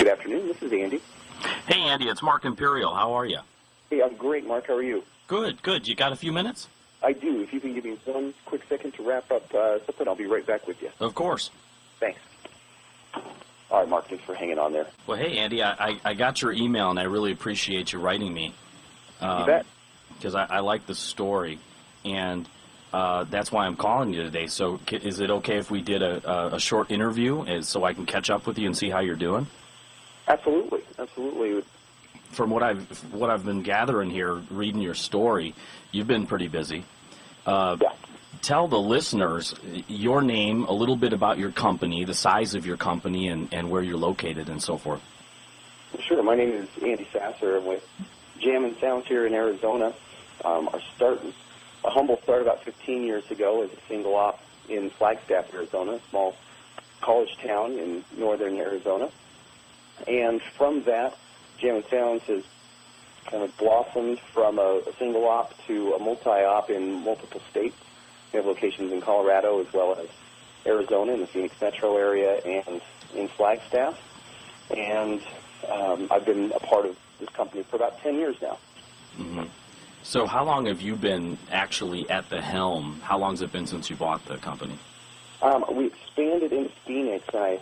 Good afternoon. This is Andy. Hey, Andy, it's Mark Imperial. How are you? Hey, I'm great, Mark. How are you? Good, good. You got a few minutes? I do. If you can give me one quick second to wrap up something, I'll be right back with you. Of course. Thanks. All right, Mark, thanks for hanging on there. Well, hey, Andy, I got your email, and I really appreciate you writing me. You bet. Because I like the story, and that's why I'm calling you today. So is it okay if we did a short interview so I can catch up with you and see how you're doing? Absolutely. Absolutely. From what I've been gathering here, reading your story, you've been pretty busy. Yeah. Tell the listeners your name, a little bit about your company, the size of your company, and where you're located and so forth. Sure. My name is Andy Sasser. I'm with Jam & Sounds here in Arizona. Our start was a humble start about 15 years ago as a single op in Flagstaff, Arizona, a small college town in northern Arizona. And from that, Jam & Sounds has kind of blossomed from a single op to a multi-op in multiple states. We have locations in Colorado as well as Arizona in the Phoenix metro area and in Flagstaff. And I've been a part of this company for about 10 years now. Mm-hmm. So how long have you been actually at the helm? How long has it been since you bought the company? We expanded into Phoenix, and I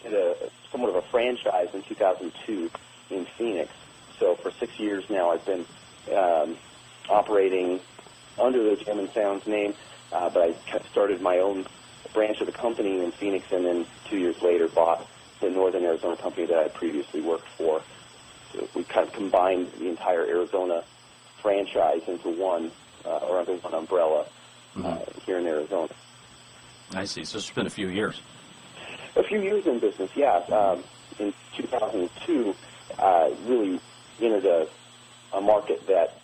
did somewhat of a franchise in 2002 in Phoenix. So for 6 years now, I've been operating under the Jam & Sounds name, but I started my own branch of the company in Phoenix, and then 2 years later bought the Northern Arizona company that I had previously worked for. So we kind of combined the entire Arizona franchise into one, or under one umbrella here in Arizona. I see. So it's been a few years. A few years in business, yeah. In 2002, really entered a market that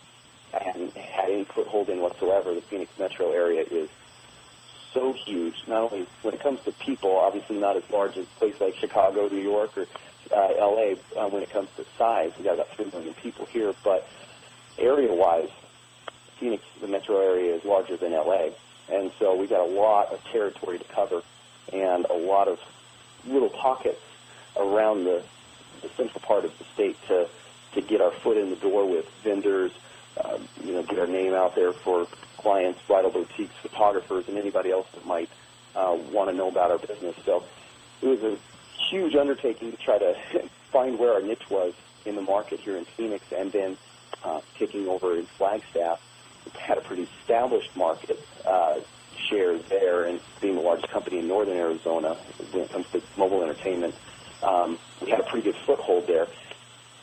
I hadn't had any foothold in whatsoever. The Phoenix metro area is so huge, not only when it comes to people, obviously not as large as a place like Chicago, New York, or L.A. When it comes to size. We've got about 3 million people here, but area-wise, Phoenix, the metro area, is larger than L.A., and so we've got a lot of territory to cover and a lot of little pockets around the central part of the state to get our foot in the door with vendors, get our name out there for clients, bridal boutiques, photographers, and anybody else that might want to know about our business. So it was a huge undertaking to try to find where our niche was in the market here in Phoenix, and then taking over in Flagstaff. We've had a pretty established market share there, and being the largest company in northern Arizona when it comes to mobile entertainment, we had a pretty good foothold there.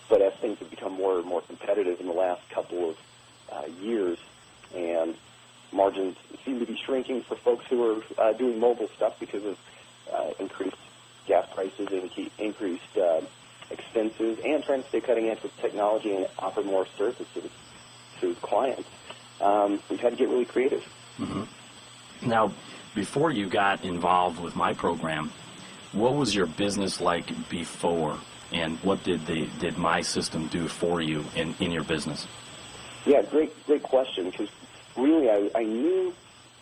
But as things have become more and more competitive in the last couple of years, and margins seem to be shrinking for folks who are doing mobile stuff because of increased gas prices and increased expenses, and trying to stay cutting edge with technology and offer more services to clients, we've had to get really creative. Mm-hmm. Now, before you got involved with my program, what was your business like before, and what did my system do for you in your business? Yeah, great question, because really I knew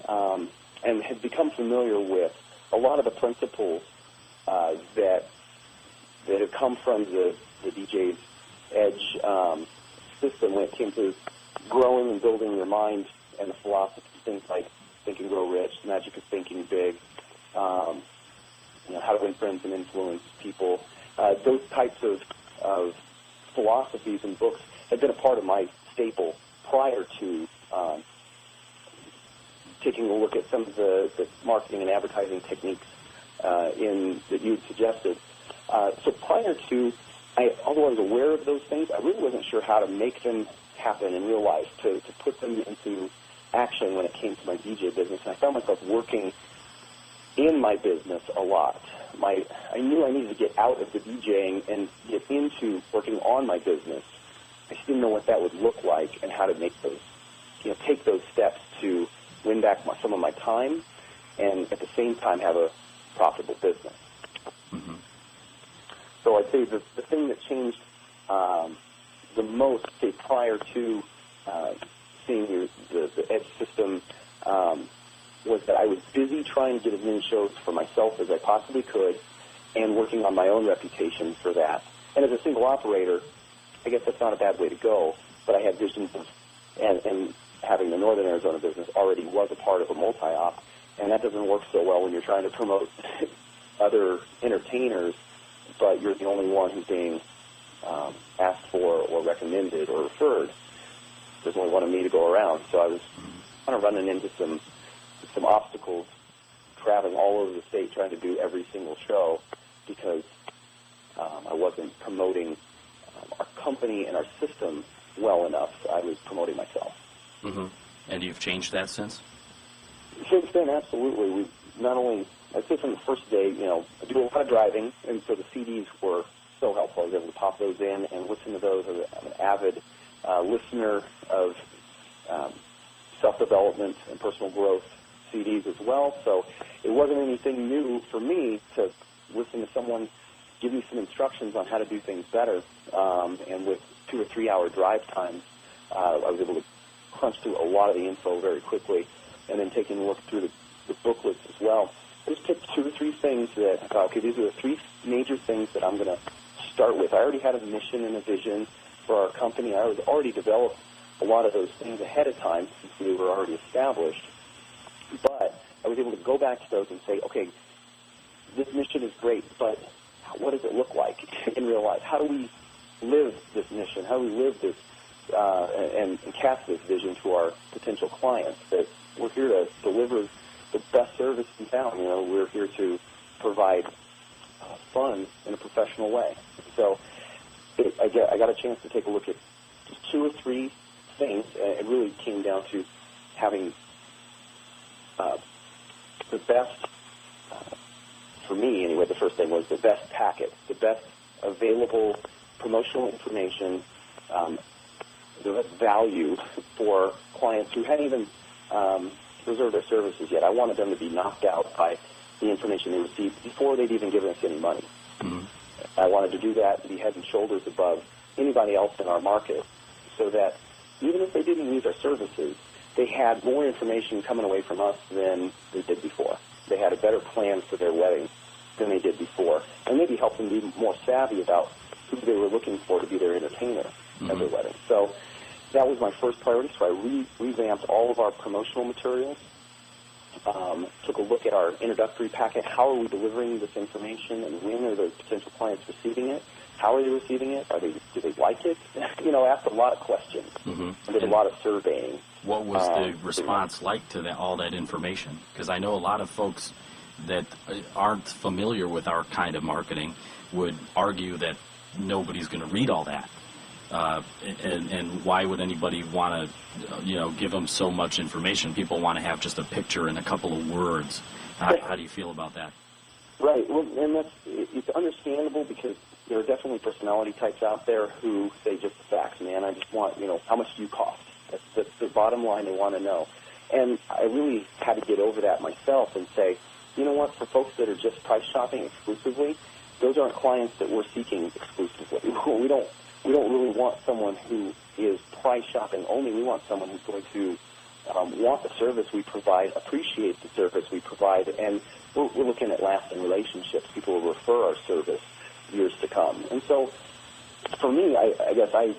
and had become familiar with a lot of the principles that have come from the DJ's Edge system when it came to growing and building your mind and the philosophy, things like Think and Grow Rich, the magic of thinking big, how to win friends and influence people. Those types of philosophies and books had been a part of my staple prior to taking a look at some of the marketing and advertising techniques that you had suggested. So prior to, although I was aware of those things, I really wasn't sure how to make them happen in real life, to put them into action when it came to my DJ business. And I found myself working in my business a lot. I knew I needed to get out of the DJing and get into working on my business. I just didn't know what that would look like and how to make those, take those steps to win back some of my time and at the same time have a profitable business. Mm-hmm. So I'd say the thing that changed the most, say, prior to seeing the Edge system was that I was busy trying to get as many shows for myself as I possibly could, and working on my own reputation for that. And as a single operator, I guess that's not a bad way to go, but I had visions of, and having the Northern Arizona business already was a part of a multi-op, and that doesn't work so well when you're trying to promote other entertainers, but you're the only one who's being asked for or recommended or referred. There's only one of me to go around, so I was kind of running into some obstacles traveling all over the state trying to do every single show because I wasn't promoting our company and our system well enough. I was promoting myself. Mm-hmm. And you've changed that since? Since then, absolutely. We not only, I'd say from the first day, I do a lot of driving, and so the CDs were so helpful. I was able to pop those in and listen to those. I'm an avid listener of self-development and personal growth CDs as well, so it wasn't anything new for me to listen to someone give me some instructions on how to do things better, and with 2 or 3 hour drive times, I was able to crunch through a lot of the info very quickly, and then taking a look through the booklets as well. I just picked 2 or 3 things that I thought, okay, these are the 3 major things that I'm going to start with. I already had a mission and a vision for our company. I was already developed a lot of those things ahead of time since we were already established. But I was able to go back to those and say, okay, this mission is great, but what does it look like in real life? How do we live this mission? How do we live this and cast this vision to our potential clients? That we're here to deliver the best service in town. We're here to provide fun in a professional way. So I got a chance to take a look at just 2 or 3 things. It really came down to having the best, for me anyway, the first thing was the best packet, the best available promotional information, the best value for clients who hadn't even reserved their services yet. I wanted them to be knocked out by the information they received before they'd even given us any money. Mm-hmm. I wanted to do that and be head and shoulders above anybody else in our market so that even if they didn't use our services, they had more information coming away from us than they did before. They had a better plan for their wedding than they did before, and maybe help them be more savvy about who they were looking for to be their entertainer at their wedding. So that was my first priority, so I revamped all of our promotional materials, took a look at our introductory packet. How are we delivering this information, and when are the potential clients receiving it? How are they receiving it? Do they like it? Asked a lot of questions. Mm-hmm. And did a lot of surveying. What was the response like to all that information? Because I know a lot of folks that aren't familiar with our kind of marketing would argue that nobody's going to read all that. And why would anybody want to, give them so much information? People want to have just a picture and a couple of words. How do you feel about that? Right. Well, and it's understandable because there are definitely personality types out there who say just the facts, man. I just want, how much do you cost? That's the bottom line they want to know. And I really had to get over that myself and say, you know what, for folks that are just price shopping exclusively, those aren't clients that we're seeking exclusively. We don't really want someone who is price shopping only. We want someone who's going to want the service we provide, appreciate the service we provide, and we're looking at lasting relationships. People will refer our service years to come. And so for me, I guess I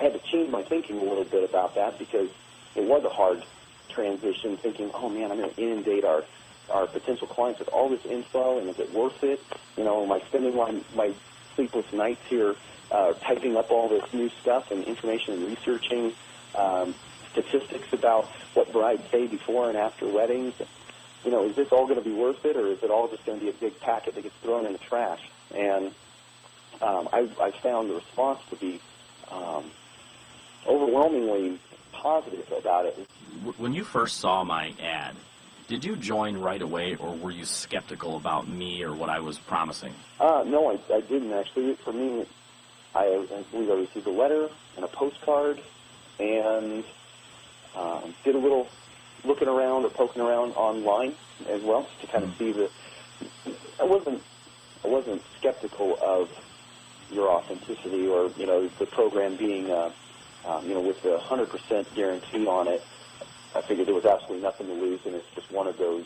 had to change my thinking a little bit about that because it was a hard transition, thinking, oh, man, I'm going to inundate our potential clients with all this info, and is it worth it? Am I spending my sleepless nights here typing up all this new stuff and information and researching statistics about what brides say before and after weddings? Is this all going to be worth it, or is it all just going to be a big packet that gets thrown in the trash? And I found the response to be overwhelmingly positive about it. When you first saw my ad, did you join right away, or were you skeptical about me or what I was promising? No, I didn't actually. For me, I believe I received a letter and a postcard, and did a little looking around or poking around online as well to kind of see the. I wasn't skeptical of your authenticity or the program being with the 100% guarantee on it. I figured there was absolutely nothing to lose, and it's just one of those.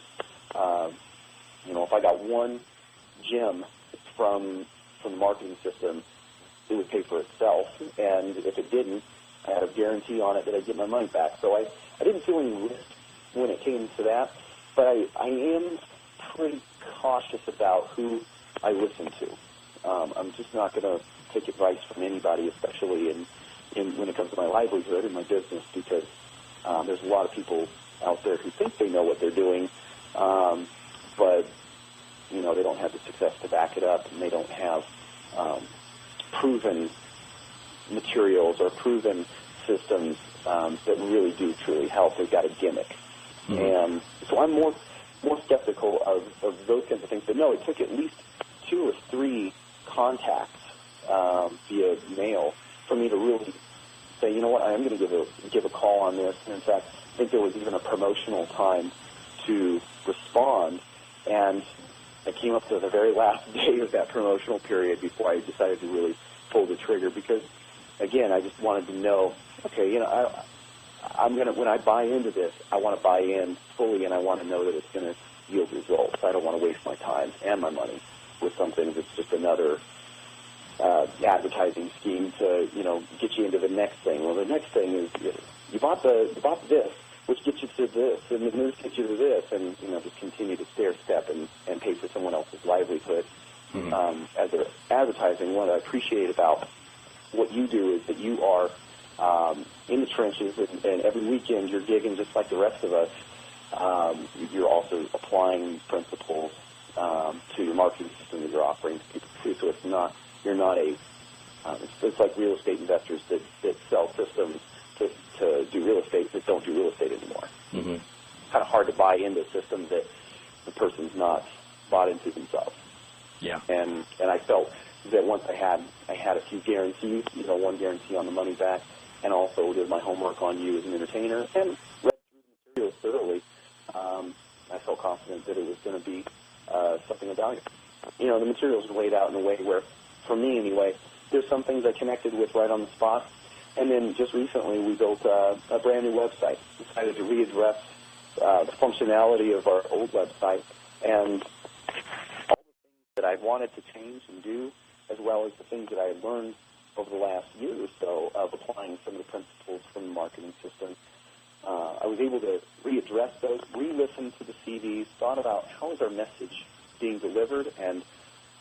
If I got one gem from the marketing system, it would pay for itself. And if it didn't, I had a guarantee on it that I'd get my money back. So I didn't feel any risk when it came to that. But I am pretty cautious about who I listen to. I'm just not going to take advice from anybody, especially when it comes to my livelihood and my business, because there's a lot of people out there who think they know what they're doing, but they don't have the success to back it up, and they don't have proven materials or proven systems that really do truly help. They've got a gimmick. Mm-hmm. And so I'm more skeptical of those kinds of things. But no, it took at least 2 or 3 contacts via mail for me to really say, you know what, I am going to give a call on this. And in fact, I think there was even a promotional time to respond, and I came up to the very last day of that promotional period before I decided to really pull the trigger, because, again, I just wanted to know, okay, when I buy into this, I want to buy in fully, and I want to know that it's going to yield results. I don't want to waste my time and my money with something that's just another advertising scheme to, get you into the next thing. Well, the next thing is you bought this, which gets you to this, and the news gets you to this, and, just continue to stair-step and pay for someone else's livelihood. Mm-hmm. As an advertising, what I appreciate about what you do is that you are in the trenches, and every weekend you're gigging just like the rest of us. You're also applying principles to your marketing system that you're offering to people too. So you're not it's like real estate investors that sell systems to do real estate that don't do real estate anymore. Mm-hmm. Kind of hard to buy into a system that the person's not bought into themselves. Yeah. And I felt that once I had a few guarantees, one guarantee on the money back, and also did my homework on you as an entertainer and read through the materials thoroughly, I felt confident that it was going to be something of value. The materials are laid out in a way where, for me anyway, there's some things I connected with right on the spot. And then just recently we built a brand new website. We decided to readdress the functionality of our old website and all the things that I wanted to change and do, as well as the things that I had learned over the last year or so of applying some of the principles from the marketing system. I was able to readdress those, re-listen to the CDs, thought about how is our message being delivered, and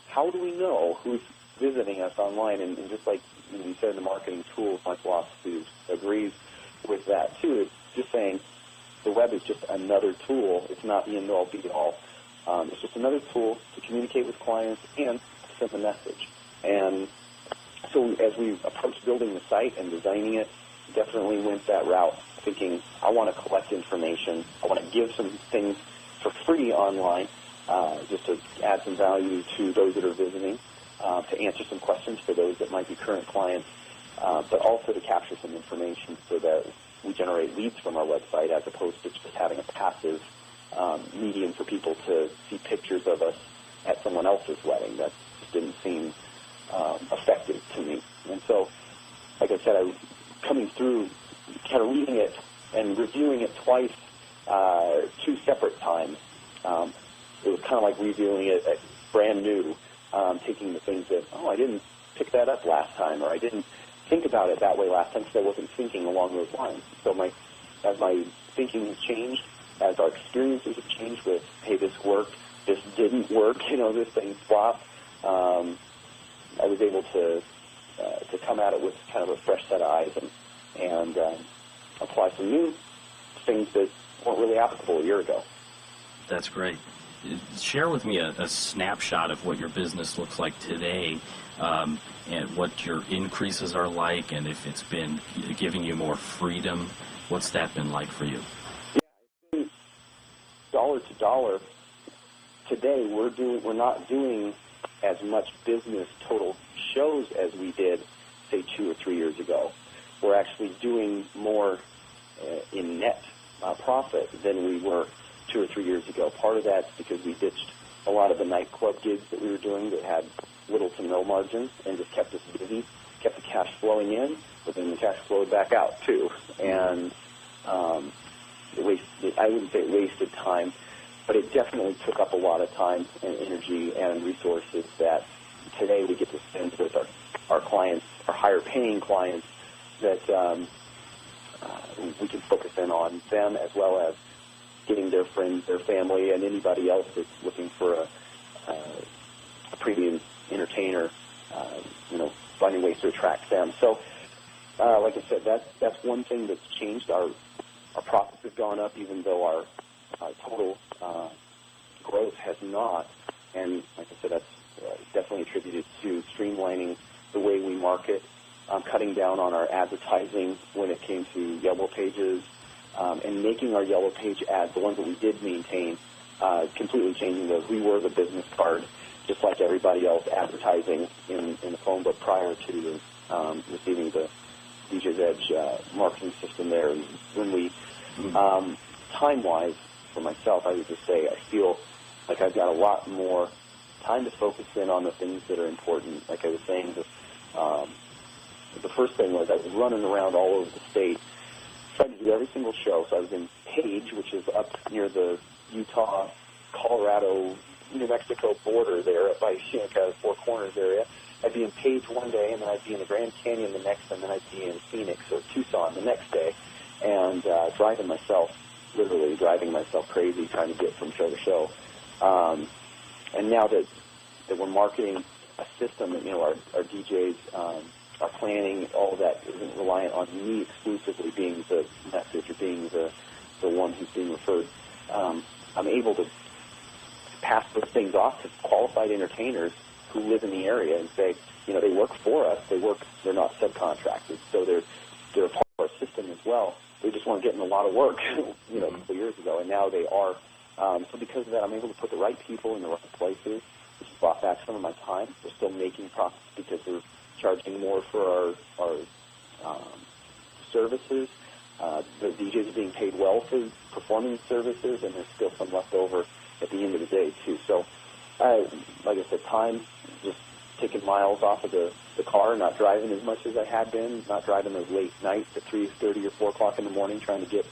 how do we know who's visiting us online. And just like you said in the marketing tools, my philosophy agrees with that too. It's just saying the web is just another tool. It's not the end-all, be-all. It's just another tool to communicate with clients and send a message. And so as we approached building the site and designing it, definitely went that route, thinking I want to collect information. I want to give some things for free online, just to add some value to those that are visiting, to answer some questions for those that might be current clients, but also to capture some information so that we generate leads from our website as opposed to just having a passive medium for people to see pictures of us at someone else's wedding. That just didn't seem effective to me. And so, like I said, coming through, kind of reading it and reviewing it twice, 2 separate times, it was kind of like reviewing it brand new, taking the things that, I didn't pick that up last time, or I didn't think about it that way last time because I wasn't thinking along those lines. So as my thinking has changed, as our experiences have changed with, hey, this worked, this didn't work, this thing flopped, I was able to come at it with kind of a fresh set of eyes and apply some new things that weren't really applicable a year ago. That's great. Share with me a snapshot of what your business looks like today, and what your increases are like, and if it's been giving you more freedom. What's that been like for you? Yeah, dollar to dollar. Today we're not doing as much business total shows as we did, say, 2 or 3 years ago. We're actually doing more in net profit than we were 2 or 3 years ago. Part of that's because we ditched a lot of the nightclub gigs that we were doing that had little to no margin and just kept us busy, kept the cash flowing in, but then the cash flowed back out too. And I wouldn't say it wasted time, but it definitely took up a lot of time and energy and resources that today we get to spend with our clients, our higher paying clients, that we can focus in on them as well as getting their friends, their family, and anybody else that's looking for a premium entertainer, finding ways to attract them. So, like I said, that's one thing that's changed. Our profits have gone up, even though our total growth has not. And like I said, that's definitely attributed to streamlining the way we market, cutting down on our advertising when it came to Yellow Pages, and making our Yellow Page ads, the ones that we did maintain, completely changing those. We were the business card, just like everybody else, advertising in the phone book prior to receiving the DJ's Edge marketing system there. And when we, time-wise, for myself, I would just say I feel like I've got a lot more time to focus in on the things that are important. Like I was saying, the first thing was I was running around all over the state, trying to do every single show. So I was in Page, which is up near the Utah, Colorado, New Mexico border there, up by Shinnecock, Four Corners area. I'd be in Page one day, and then I'd be in the Grand Canyon the next, and then I'd be in Phoenix or Tucson the next day, and literally driving myself crazy, trying to get from show to show. And now that we're marketing a system that, our DJs, our planning, all of that isn't reliant on me exclusively being the message or being the one who's being referred, I'm able to pass those things off to qualified entertainers who live in the area and say, they work for us. They're not subcontracted, so they're a part of our system as well. They just weren't getting a lot of work, a couple years ago, and now they are. So because of that, I'm able to put the right people in the right places, which has bought back some of my time. We're still making profits because we're charging more for our services. The DJs are being paid well for performing services, and there's still some left over at the end of the day, too. So, like I said, time, just taking miles off of the car, not driving as much as I had been, not driving those late nights at 3:30 or 4 o'clock in the morning, trying to get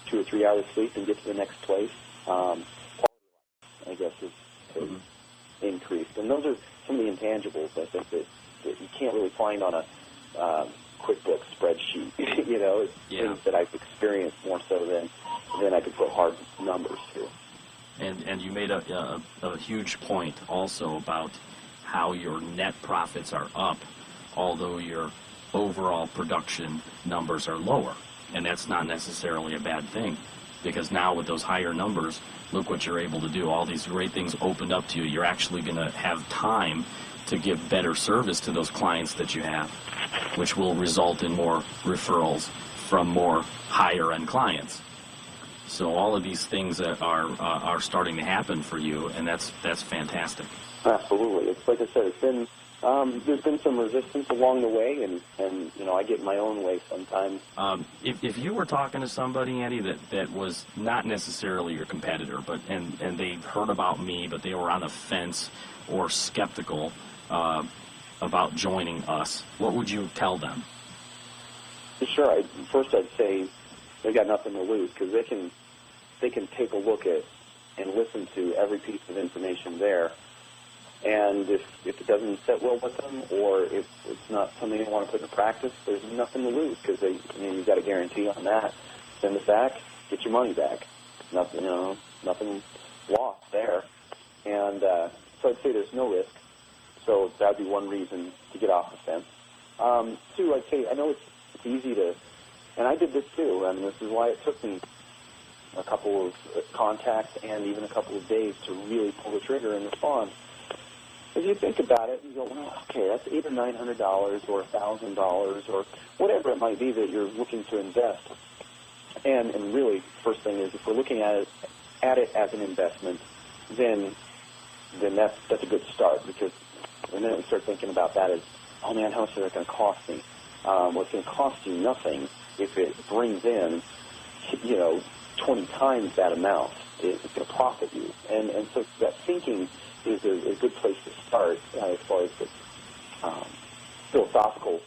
2 or 3 hours sleep and get to the next place. Quality of life, I guess, is increased. And those are some of the intangibles, I think, that you can't really find on a QuickBooks spreadsheet. It's things that I've experienced more so than I could put hard numbers to. And you made a huge point also about how your net profits are up, although your overall production numbers are lower. And that's not necessarily a bad thing, because now with those higher numbers, look what you're able to do. All these great things opened up to you. You're actually going to have time to give better service to those clients that you have, which will result in more referrals from more higher-end clients. So all of these things that are starting to happen for you, and that's fantastic. Absolutely. It's like I said, it's been there's been some resistance along the way, and I get in my own way sometimes. If you were talking to somebody, Andy, that was not necessarily your competitor, but and they heard about me, but they were on the fence or skeptical about joining us, what would you tell them? Sure. First, I'd say they've got nothing to lose, because they can take a look at and listen to every piece of information there. And if it doesn't sit well with them, or if it's not something they want to put into practice, there's nothing to lose, because you've got a guarantee on that. Send it back, get your money back. Nothing lost there. And so I'd say there's no risk. So that would be one reason to get off the fence. Two, I'd say I know it's easy to, and I did this too. I mean, this is why it took me a couple of contacts and even a couple of days to really pull the trigger and respond. As you think about it, you go, well, okay, that's $800 or $900 or $1,000 or whatever it might be that you're looking to invest. And really, first thing is, if we're looking at it as an investment, then that's a good start, because the minute we start thinking about that as, oh man, how much is that going to cost me? Well, it's going to cost you nothing if it brings in, 20 times that amount. It's going to profit you. And so that thinking is a good place to start as far as the philosophical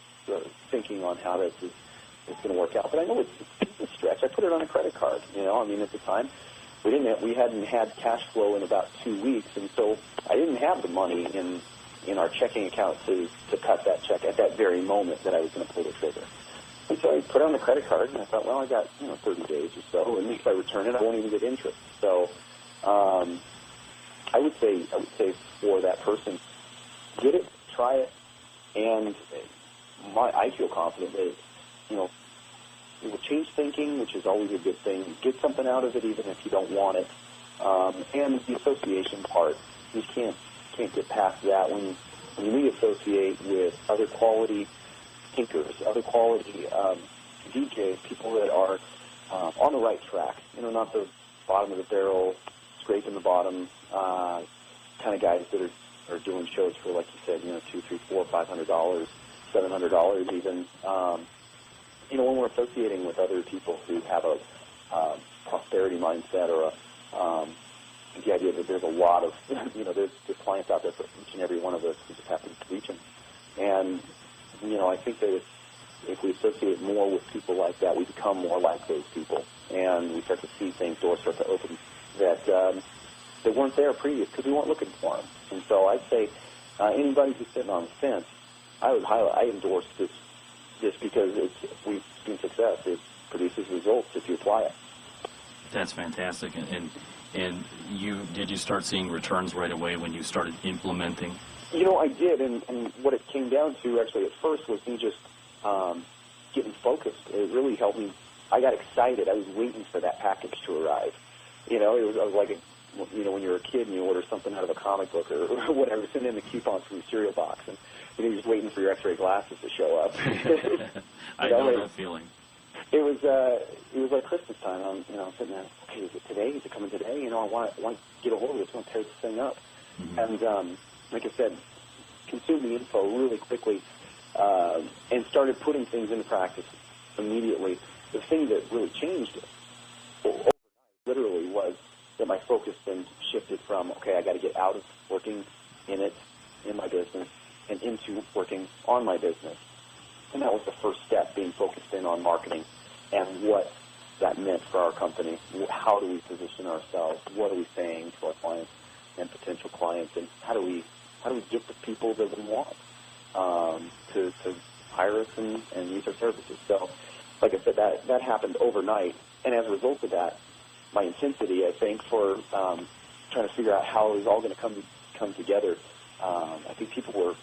thinking on how this is going to work out. But I know it's a stretch. I put it on a credit card. At the time, we hadn't had cash flow in about 2 weeks, and so I didn't have the money in in our checking account to cut that check at that very moment that I was going to pull the trigger. And so I put it on the credit card, and I thought, well, I got 30 days or so, and if I return it, I won't even get interest. So I would say for that person, get it, try it, and I feel confident that it will change thinking, which is always a good thing. Get something out of it, even if you don't want it. And the association part, you can't get past that. When we associate with other quality thinkers, other quality DJs, people that are on the right track, not the bottom of the barrel, scraping the bottom kind of guys that are doing shows for, like you said, $200, $300, $400, $500, $700 even. When we're associating with other people who have a prosperity mindset or the idea that there's a lot of, there's clients out there for each and every one of us who just happen to reach them. And, I think that if we associate more with people like that, we become more like those people. And we start to see things, doors start to open that weren't there previous because we weren't looking for them. And so I'd say anybody who's sitting on the fence, I endorse this because we've seen success. It produces results if you apply it. That's fantastic. And did you start seeing returns right away when you started implementing? I did, and what it came down to actually at first was me just getting focused. It really helped me. I got excited. I was waiting for that package to arrive. I was like, when you're a kid and you order something out of a comic book or whatever, send in the coupons from the cereal box, and you're just waiting for your X-ray glasses to show up. I know that feeling. It was like Christmas time. I'm sitting there. Okay, is it today? Is it coming today? I want to get a hold of this. I want to tear this thing up. Mm-hmm. And like I said, consumed the info really quickly and started putting things into practice immediately. The thing that really changed overnight, literally, was that my focus then shifted from, okay, I got to get out of working in my business and into working on my business. And that was the first step, being focused in on marketing and what that meant for our company. How do we position ourselves? What are we saying to our clients and potential clients? And how do we get the people that we want to hire us and use our services? So, like I said, that happened overnight. And as a result of that, my intensity, I think, for trying to figure out how it was all going to come together, I think people were,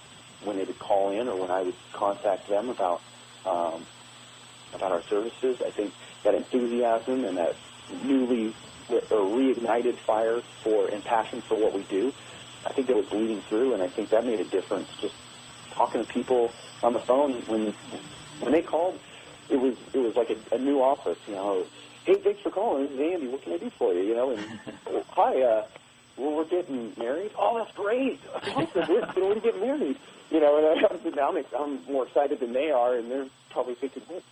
when they would call in or when I would contact them about our services, I think that enthusiasm and that newly reignited fire and passion for what we do, I think that was bleeding through, and I think that made a difference. Just talking to people on the phone when they called, it was like a new office. Hey, thanks for calling. This is Andy. What can I do for you? And hi, we're getting married. Oh, that's great. Awesome. When we get married, and I'm more excited than they are, and they're probably thinking, what?